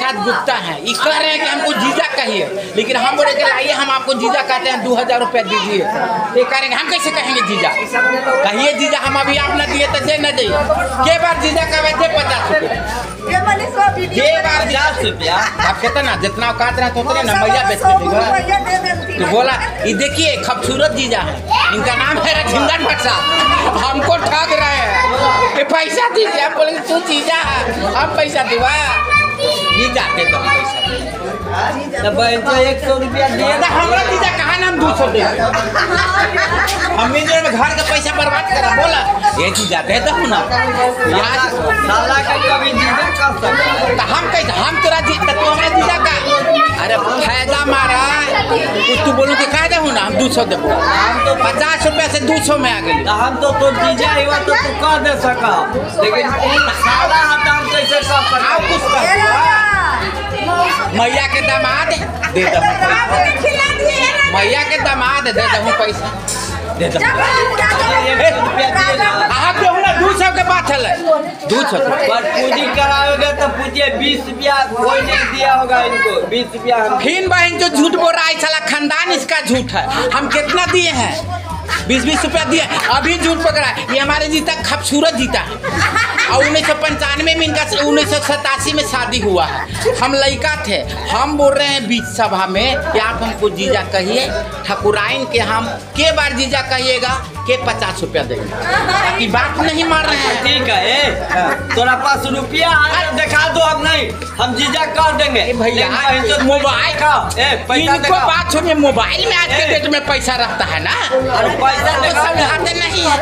प्रसाद गुप्ता है, ये कह रहे हैं कि हमको जीजा कहिए, लेकिन हम बोले कि लाइए हम आपको जीजा कहते हैं, 2000 रुपया दीजिए। ये कहेंगे हम कैसे कहेंगे जीजा? कहिए जीजा, हम अभी आप न दिए तो दे न दिए। के बार जीजा का वैसे 50 रुपया, के बार 50 रुपया। आप कितना जितना औकात रहे उतने ना मैया बेचते थे। तो बोला ये देखिए खूबसूरत जीजा है, इनका नाम है रजिंदर प्रसाद, हमको ठग रहे हैं, पैसा दीजिए। आप बोले तू जीजा है, हम पैसा दिवा, ये जाते तो पैसा तब 100 रुपया दिए। हमारा जीजा कहा ना हम 200 दे, हम जो घर का पैसा बर्बाद करा। बोला ये जीजा दे दो ना यार, साला का कभी जीजा कर सकता तो हम कैसे, हम तेरा जीता तो हमारा जीजा का। अरे फायदा मारा तू बोलू कि कह दे ना हम 200 दे, हम तो 50 रुपया से 200 में आ गए। हम तो जीजा हुआ तो तू कह दे सका, लेकिन साला हम कैसे कर सकते? कुछ मैया के दामाद दे दो, मैया के दामाद दे दो पैसा, दे दो। आप जो ना 200 के बात है, 200 पर पूजी कराओगे तो पूछिए 20 रुपया कोई नहीं दिया होगा इनको, 20 रुपया। फिर बहन जो झूठ बोल रहा है साला खानदान इसका झूठ है। हम कितना दिए हैं? 20-20 रुपया दिए, अभी झूठ पकड़ा। ये हमारे जीता खूबसूरत जीता है, और 1995 में इनका 1987 में शादी हुआ है। हम लड़का थे, हम बोल रहे हैं बीच सभा में कि आप हमको जीजा कहिए, ठकुराइन के हम के बार जीजा कहिएगा के 50 रुपया देंगे, ताकि बात नहीं मार रहे हैं। ठीक है, तोरा पास रुपया दिखा दो, हम नहीं, हम जीजा कर देंगे भैया। मोबाइल का इनको बात सुनिए, मोबाइल में आज के डेट में पैसा रखता है ना, पैसा समझाते नहीं है।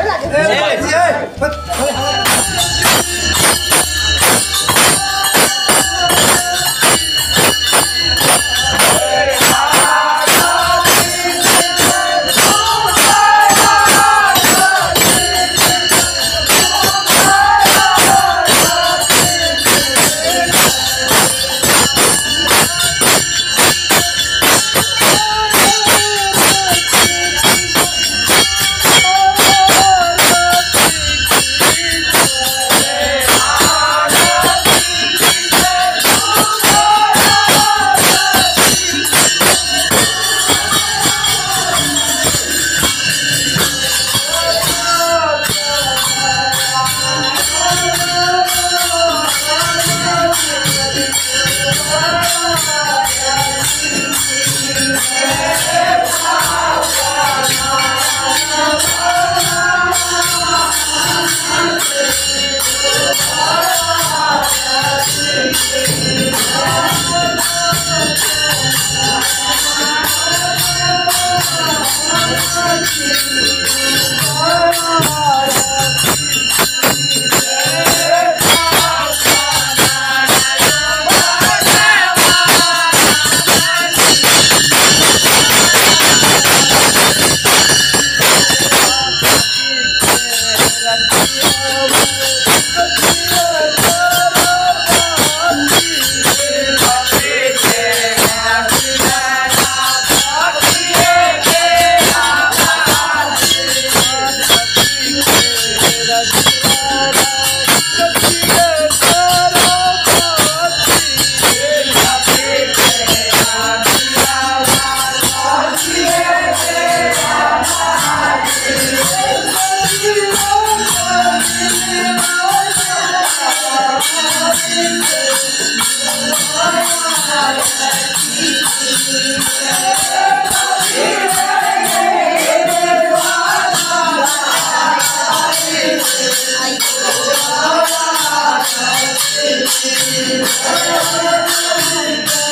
Thank you.